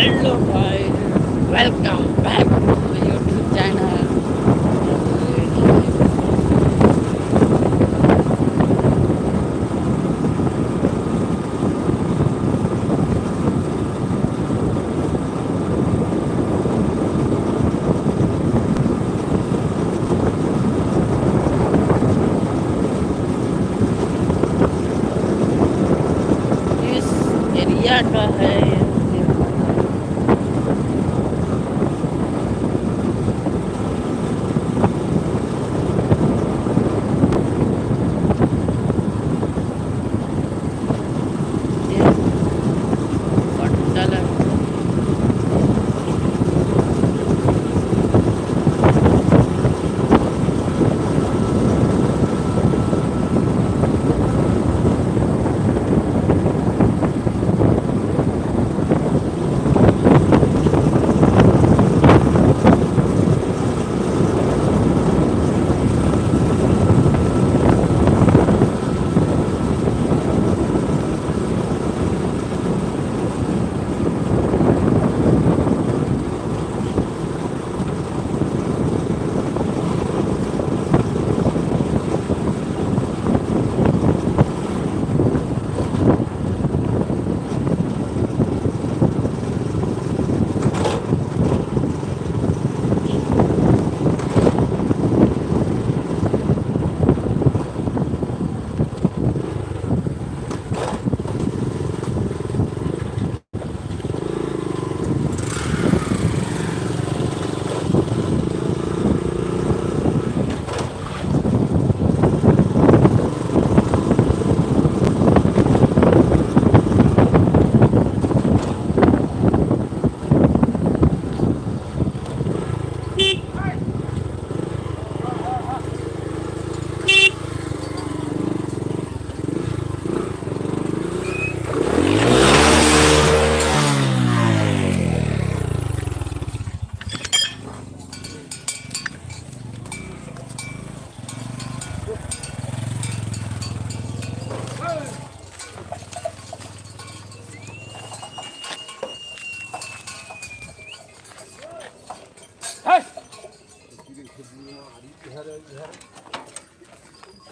Hello guys, welcome back to my YouTube channel. इस area का है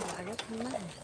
लागत नाही.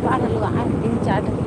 पारल आज 3-4 दिन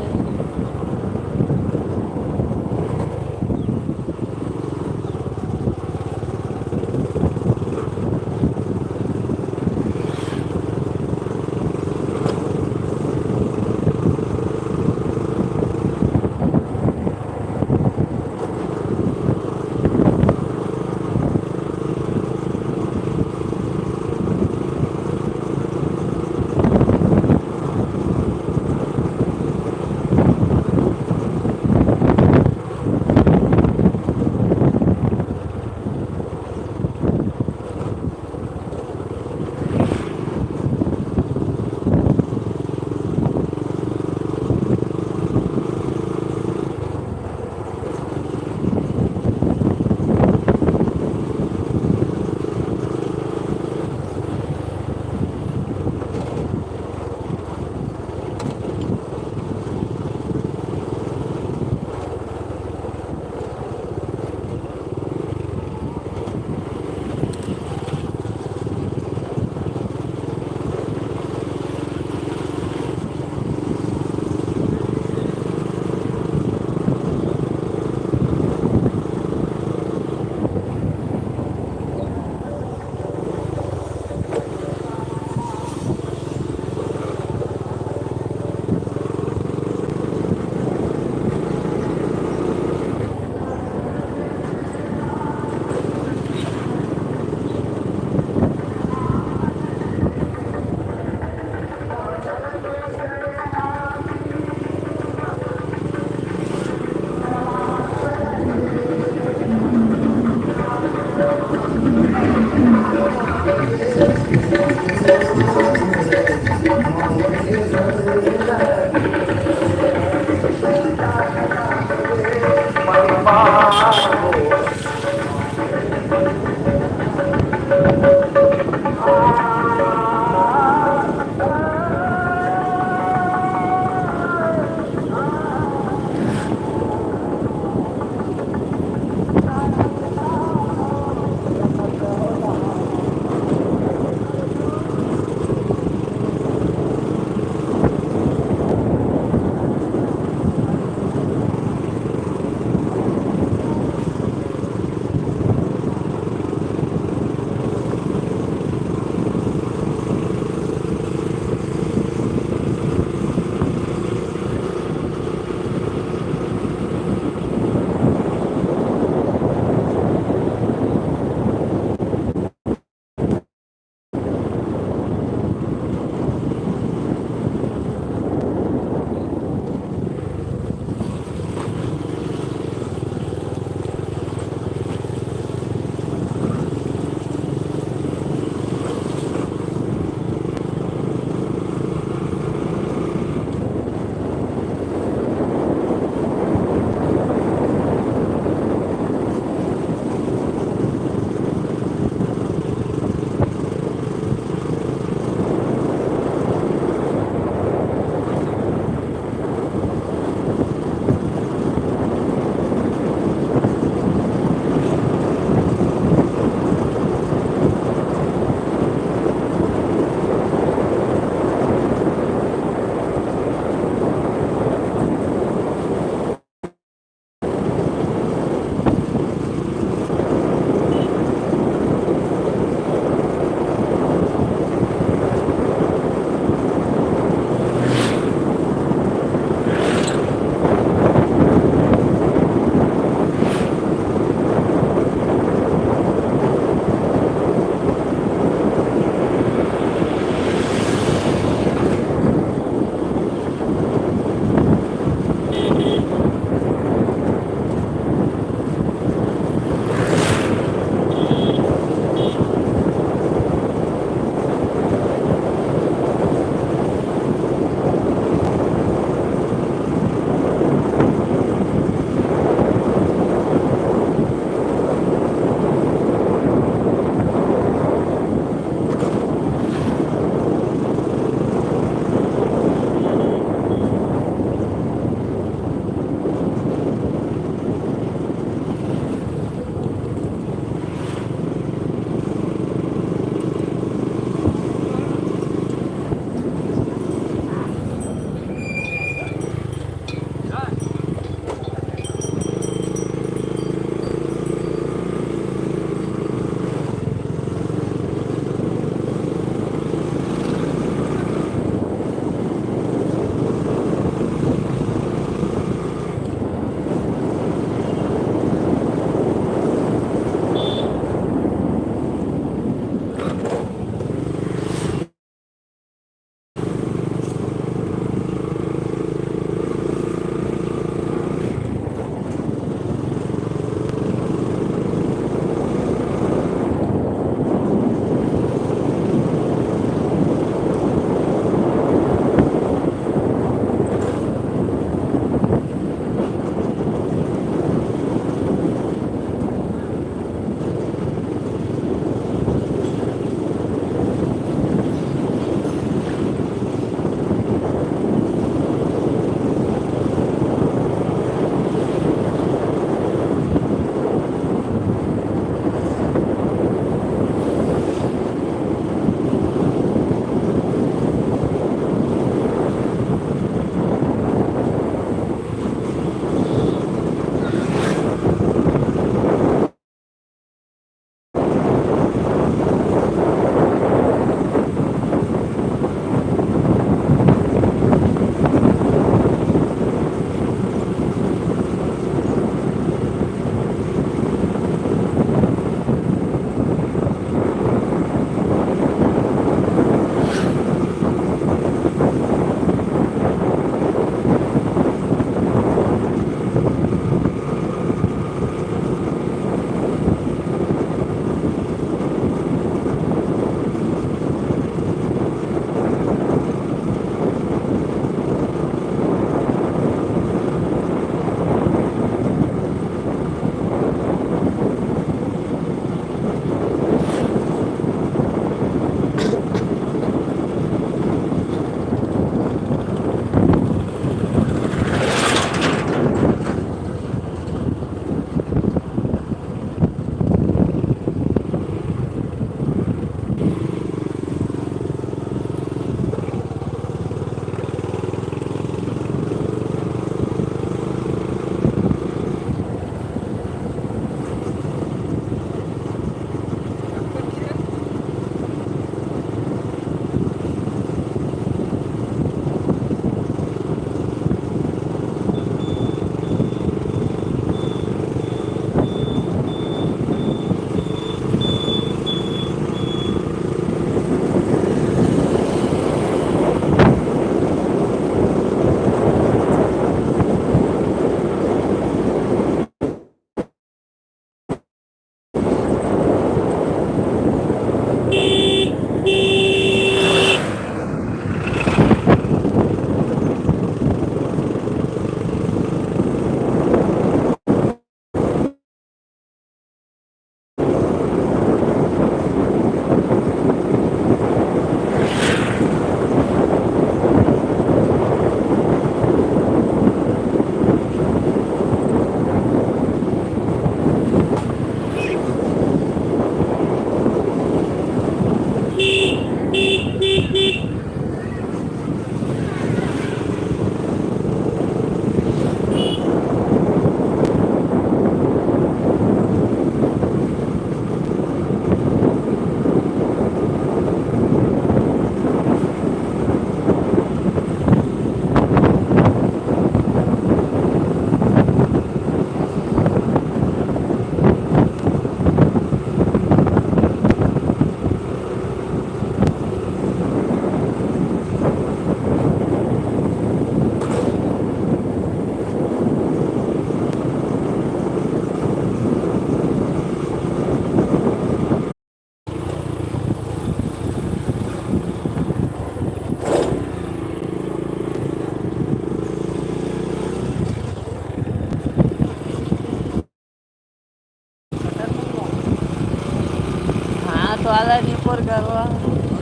soalnya por garwa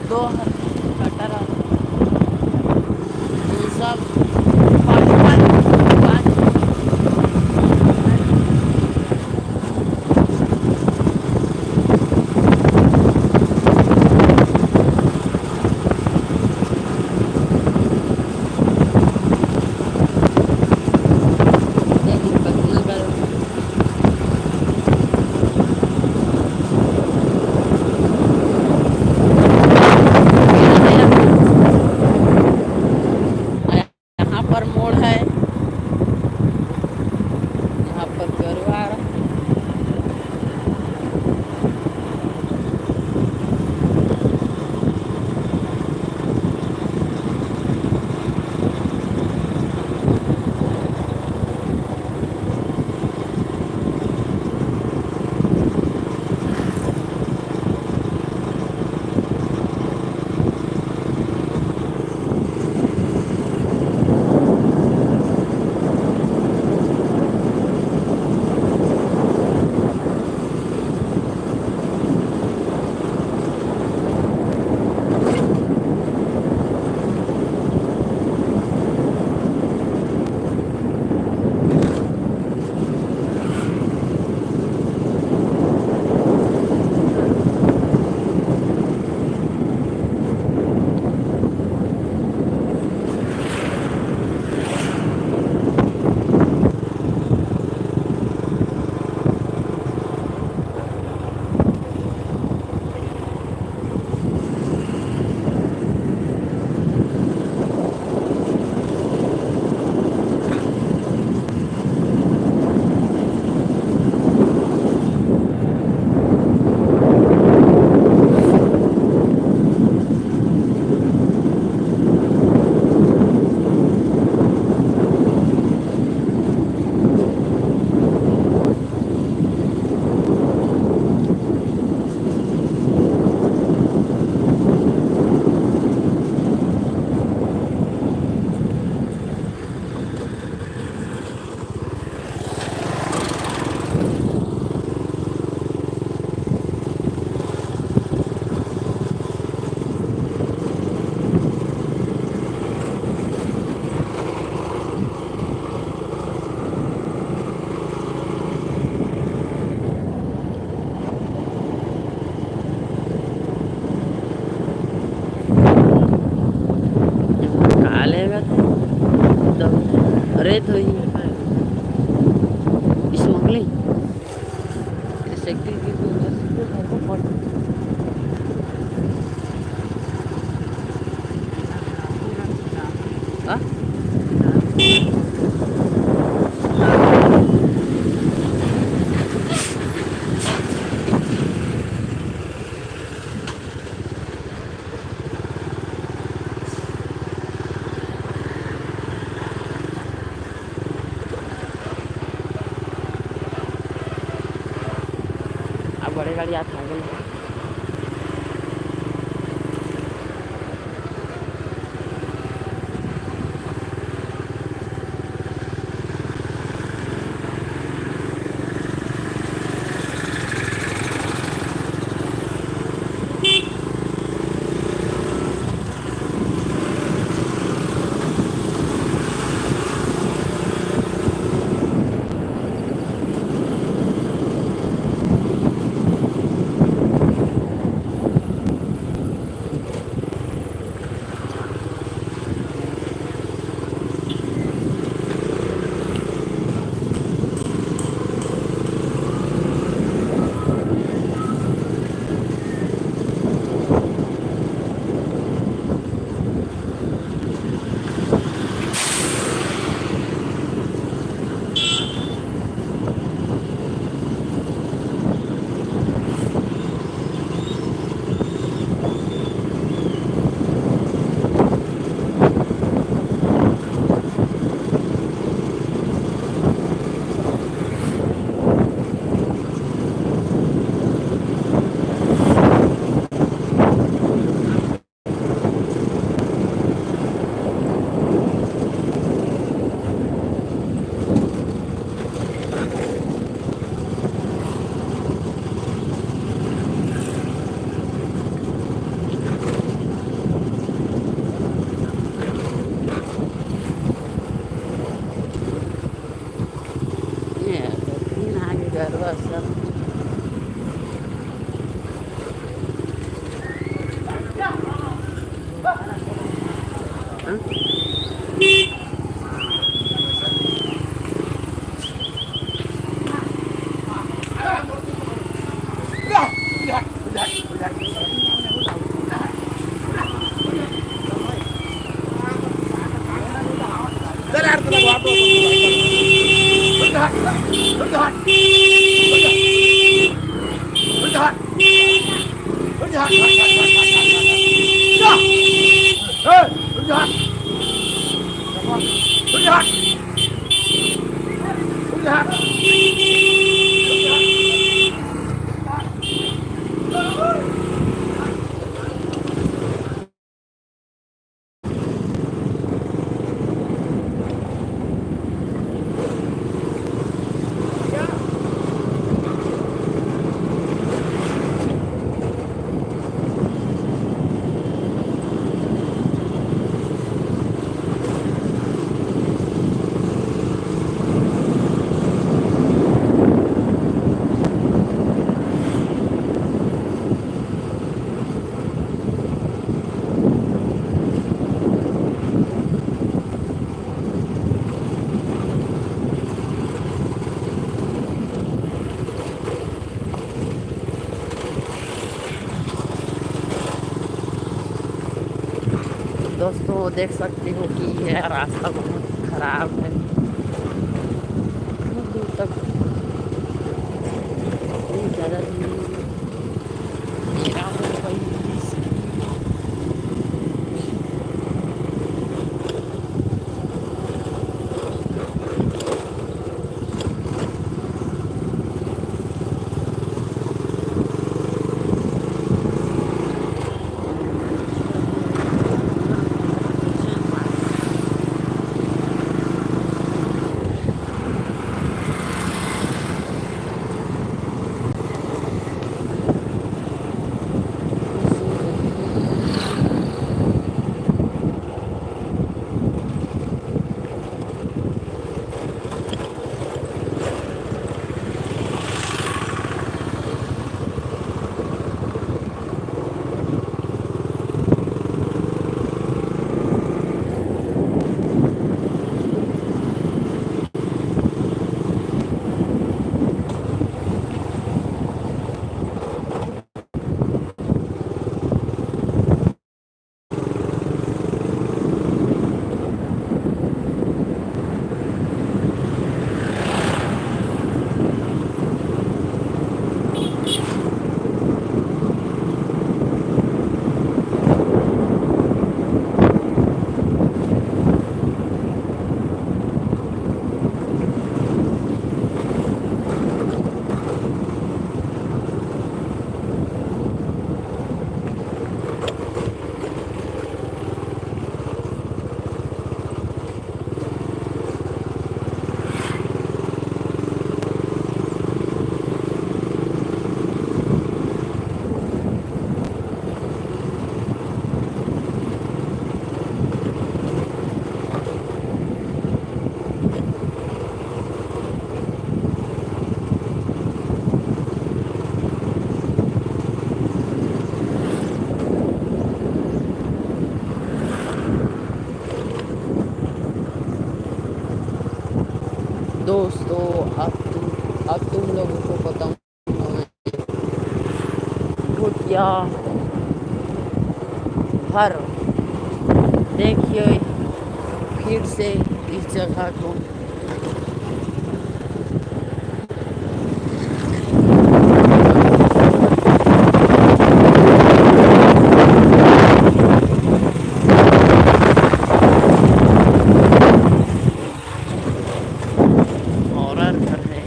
दो कटर ये सब पाँच पाँच पाँच पत्नी करो यहाँ पर मोड़ है यहाँ पर गरवा लेगा तो अरे तो ही स्मगलिंग सेक्टर की हाँ बड़े गाड़ी आता है घर वाला दोस्तों देख सकते हो कि यह रास्ता बहुत खराब है। बहुत दूर तक इतनी ज़्यादा मेरा हो गई। दोस्तों अब तुम लोगों को बताऊंगा मैं भूतिया हर देखिए फिर से इस जगह को। हॉरर घर है।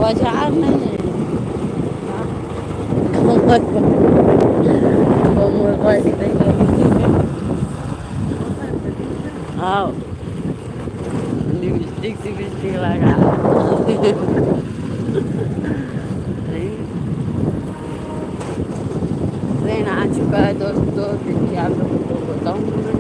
बाजार नहीं है। कमर बैठ रही। हाँ, लिपस्टिक सिपस्टिक लगा। ट्रेन आ चुका है दोस्तों, देखिए आप लोगों को बताऊँ मैं।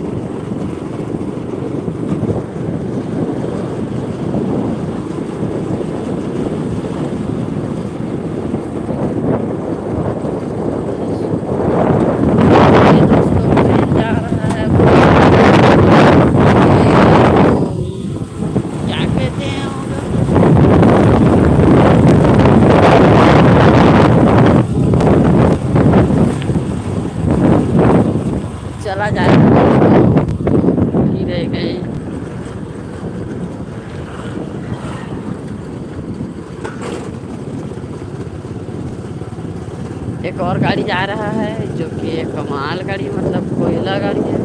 ये दोस्तों ट्रेन जा रहा है क्या कहते हैं चला जाएगा ही रह गए। एक और गाड़ी जा रहा है जो कि एक माल गाड़ी मतलब कोयला गाड़ी है।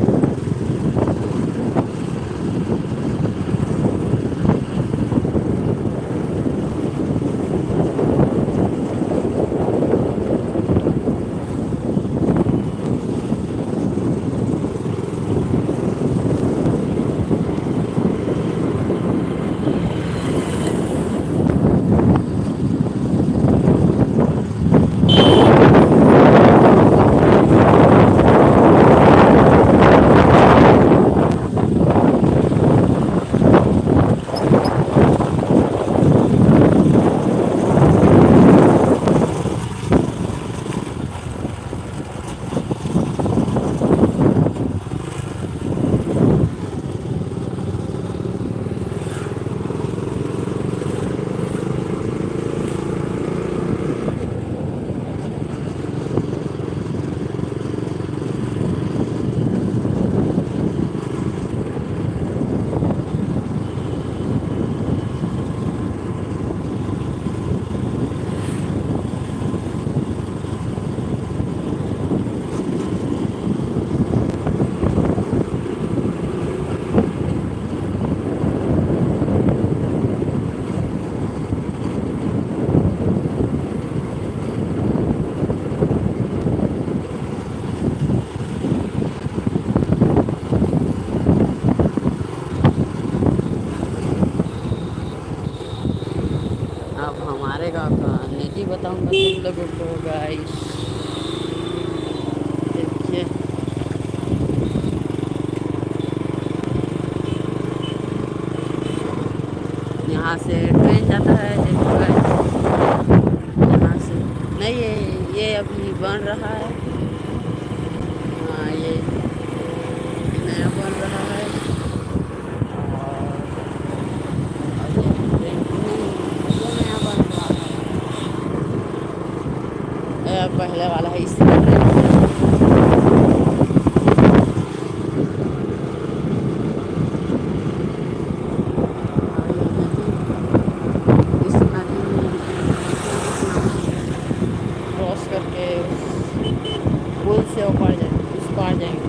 अब हमारे गाँव का निजी बताऊंगा तुम लोगों को गाइस। देखिए यहाँ से ट्रेन जाता है, देखो गाइस। यहाँ से नहीं, ये अभी बन रहा है। हाँ, ये नया बन रहा है। और ये ट्रेन नहीं, ये नया बन रहा है। ये पहले वाला है इसी में ट्रेन। इस नदी में क्रॉस करके पुल से ऊपर जाएंगे, उस पार जाएंगे।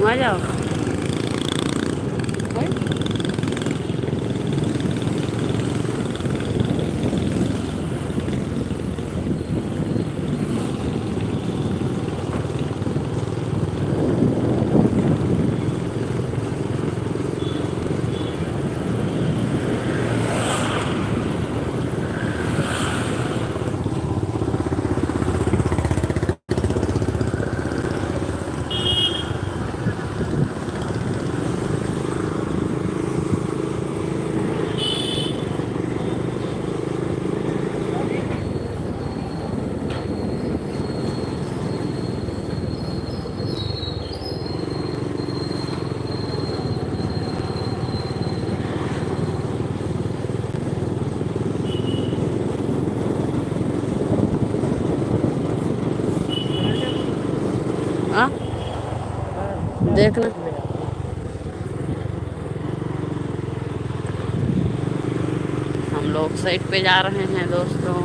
वहाँ जाओ। भाई हाँ देखना। हम लोग साइड पे जा रहे हैं दोस्तों।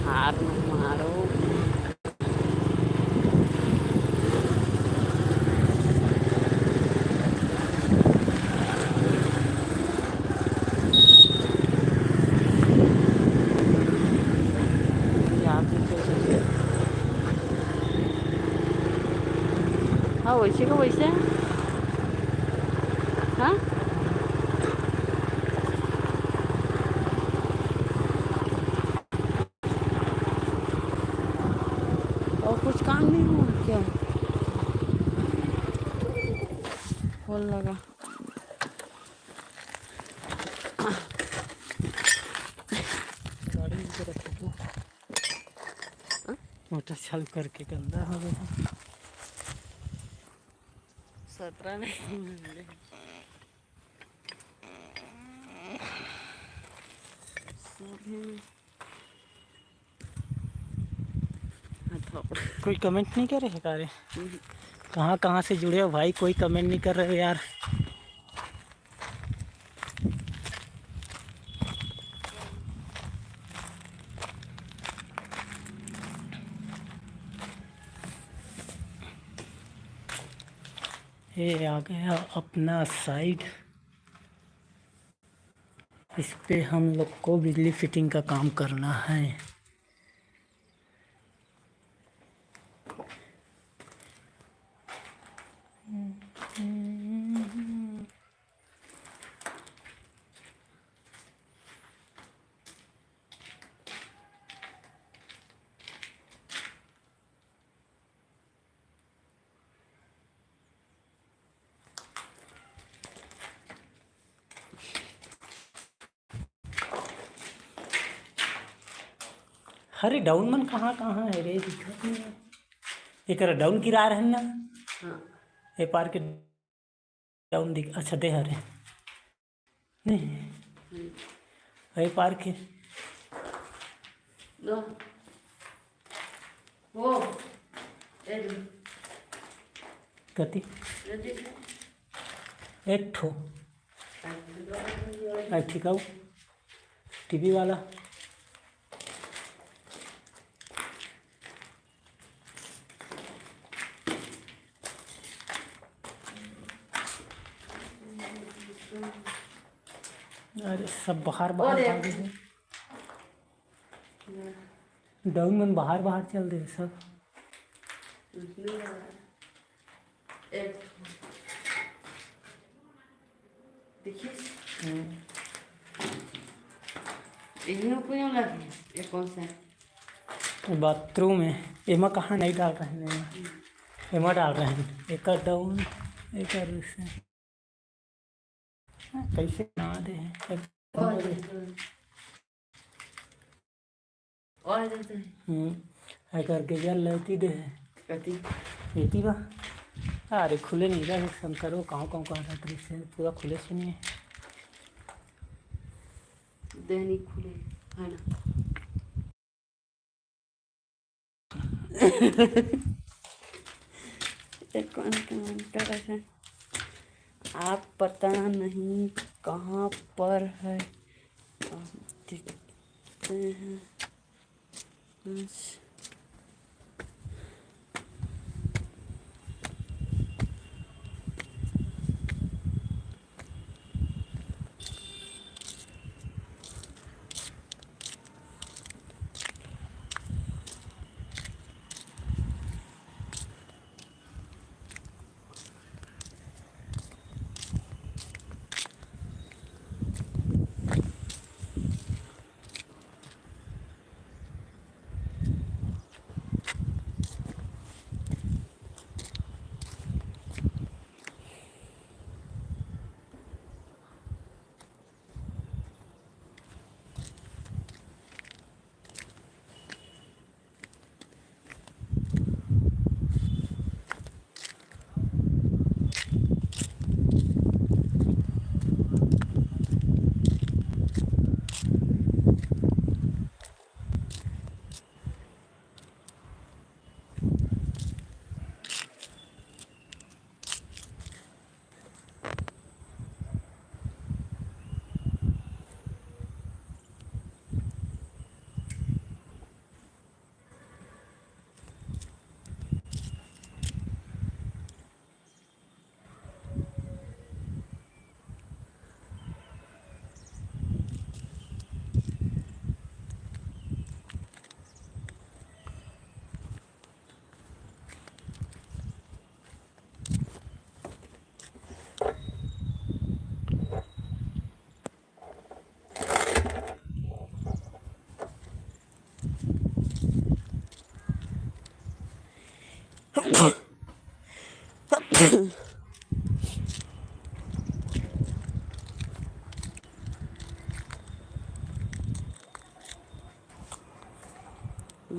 हार मारो। हाँ वैसे का वैसे। हाँ और कुछ काम नहीं हुआ क्या? बोल लगा। गाड़ी इधर रखो। मोटर चालू करके गंदा हो गया। 17 नहीं मिले। कोई कमेंट नहीं कर रहे कारे? कहाँ कहाँ से जुड़े हो भाई? कोई कमेंट नहीं कर रहे हो यार। ये आ गया अपना साइड। इस पे हम लोग को बिजली फिटिंग का काम करना है। अरे डाउन मन कहाँ कहाँ है रे? दिक्कत नहीं है। एक डाउन गिरा रहे ना। ये पार के डाउन दिख। अच्छा दे हरे नहीं ये पार के वो कति एक ठो ठीक है टीवी वाला। अरे सब बाहर बाहर भाग गए। डाउन में बाहर बाहर चल रहे सब। देखिए ये कौन सा है? बाथरूम है। एमा कहाँ नहीं डाल रहे हैं? एमा डाल रहे हैं। एक डाउन एक कैसे ना दे है करके जल लेती दे है बा। अरे खुले नहीं जा करो कहाँ कहाँ कहाँ से पूरा खुले से नहीं है। देनी खुले है ना। एक कौन कमेंट कर रहे हैं, आप पता नहीं कहाँ पर है, आप दिखते हैं।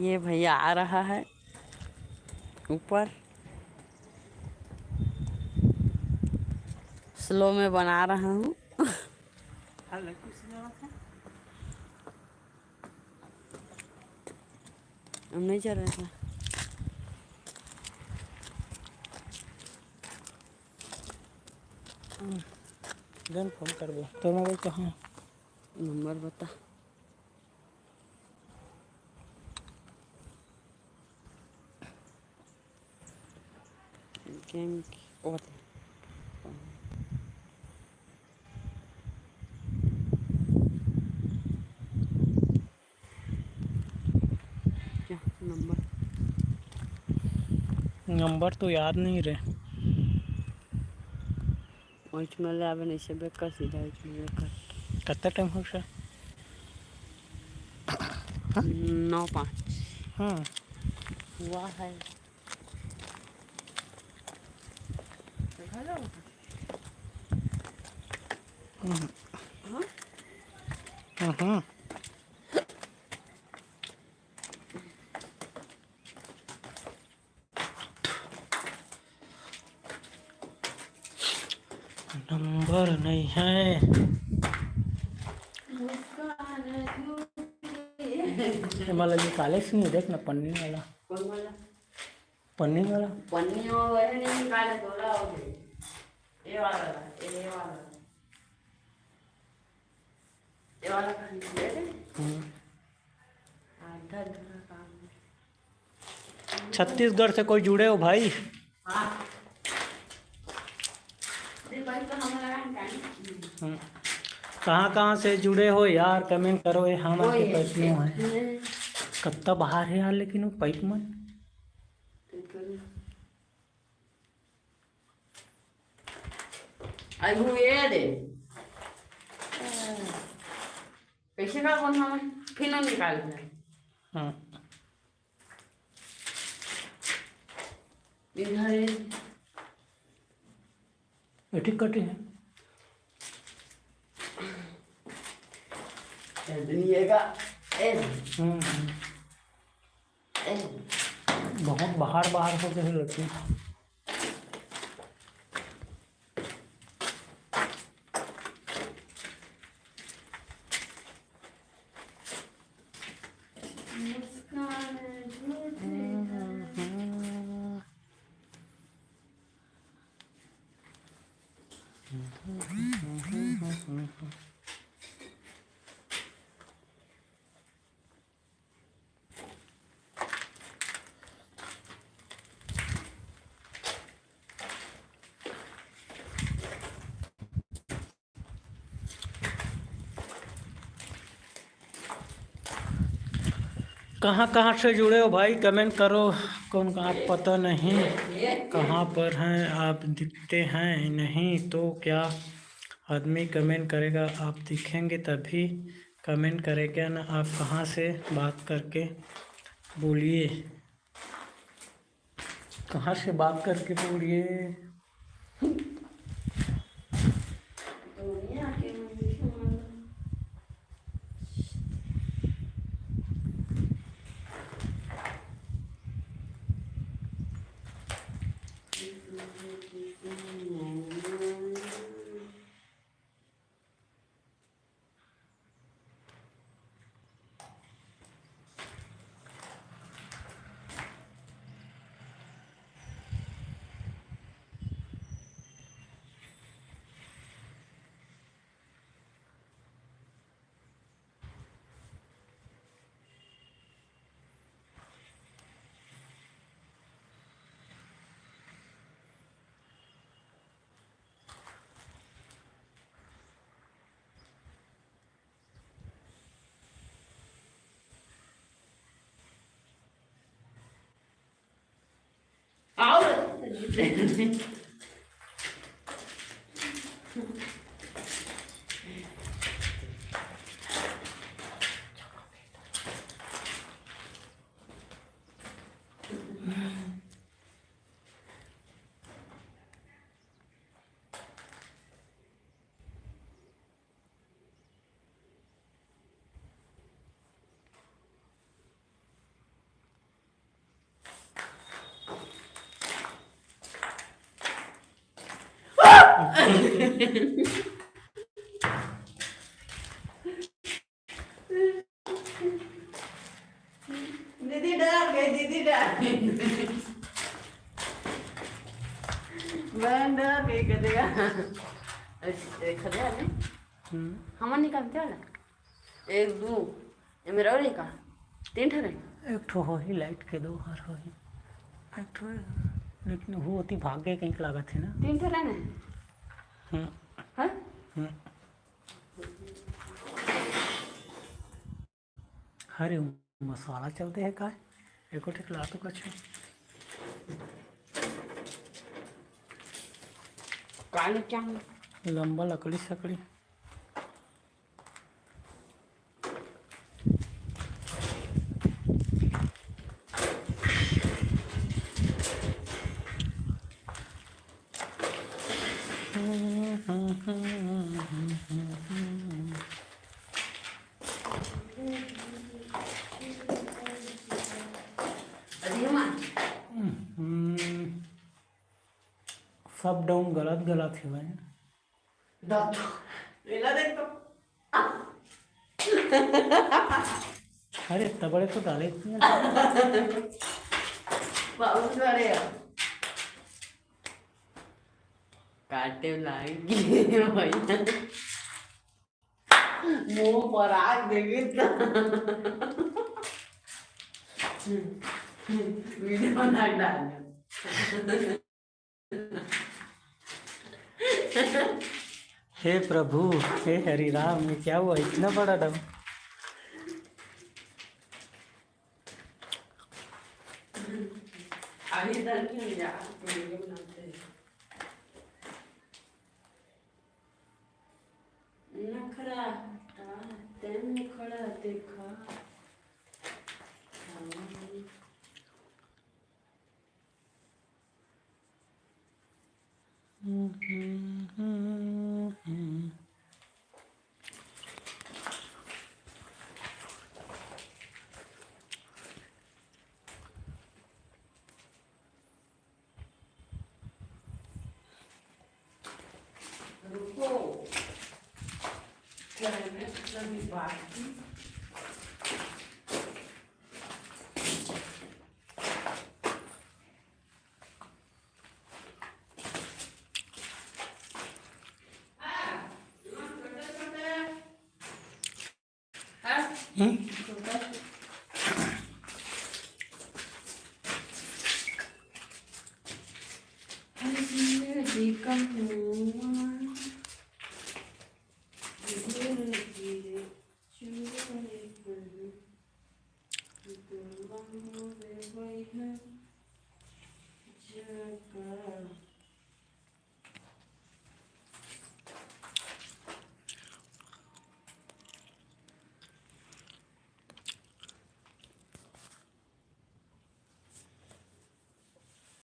ये भैया आ रहा है ऊपर, स्लो में बना रहा हूँ। हम नहीं चल रहे थे। जन फोन कर दो तो मोबाइल कहाँ है? नंबर बता। गेम और क्या नंबर तो याद नहीं रहे। उसमें अब नहीं से बेकर सीधा उसमें बेकर कितना टाइम हो गया? 9:05 हाँ हुआ है। हाँ नंबर नहीं है। मला ये कालेक्स नहीं देख ना पन्नी वाला। कौन वाला? पन्नी वाला पन्नी और है नहीं निकाले थोड़ा हो गए। ये वाला कहाँ निकले थे? आधा काम है। छत्तीसगढ़ से कोई जुड़े हो भाई? हाँ भाई तो हमारा कहाँ से जुड़े हो यार? कमेंट करो। ये हम आके पैसों है कत्ता बाहर है यार, लेकिन वो पाइप मन आई हुए दे कैसे का कौन हमें फिर ना निकाल दे। हाँ इधर ठीक कटी है दुनिया का बहुत बाहर हो गए लगती है। कहाँ कहाँ से जुड़े हो भाई, कमेंट करो। कौन कहाँ पता नहीं कहाँ पर हैं आप, दिखते हैं नहीं तो क्या आदमी कमेंट करेगा, आप दिखेंगे तभी कमेंट करेगा ना। आप कहाँ से बात करके बोलिए, कहाँ से बात करके बोलिए। दीदी डर गई, दीदी डर गई, मैं डर गई कदेगा खदे आले हम निकालते वाला 1 2 ये मेरा और का 3 ठहरे एक ठो हो ही लाइट के 2 हर हो ही एक ठो, लेकिन वो होती भागे कहीं लागत है ना 3 ठहरे ना हाँ अरे मसाला चलते है का एको ठीक ला तो कुछ काले क्या लंबा लकड़ी सकड़ी सब डाउन गलत गलत है भाई। अरे इतना बड़े तो डाले काटे लाएंगे भैया मुंह पर आग देगी वीडियो बना डाल हे प्रभु हे हरि राम, ये क्या हुआ इतना बड़ा डम। अभी इधर क्यों जा वीडियो बनाते हैं नखरा तेन खड़ा देखा रुको क्या है सभी बात की हुई है जगह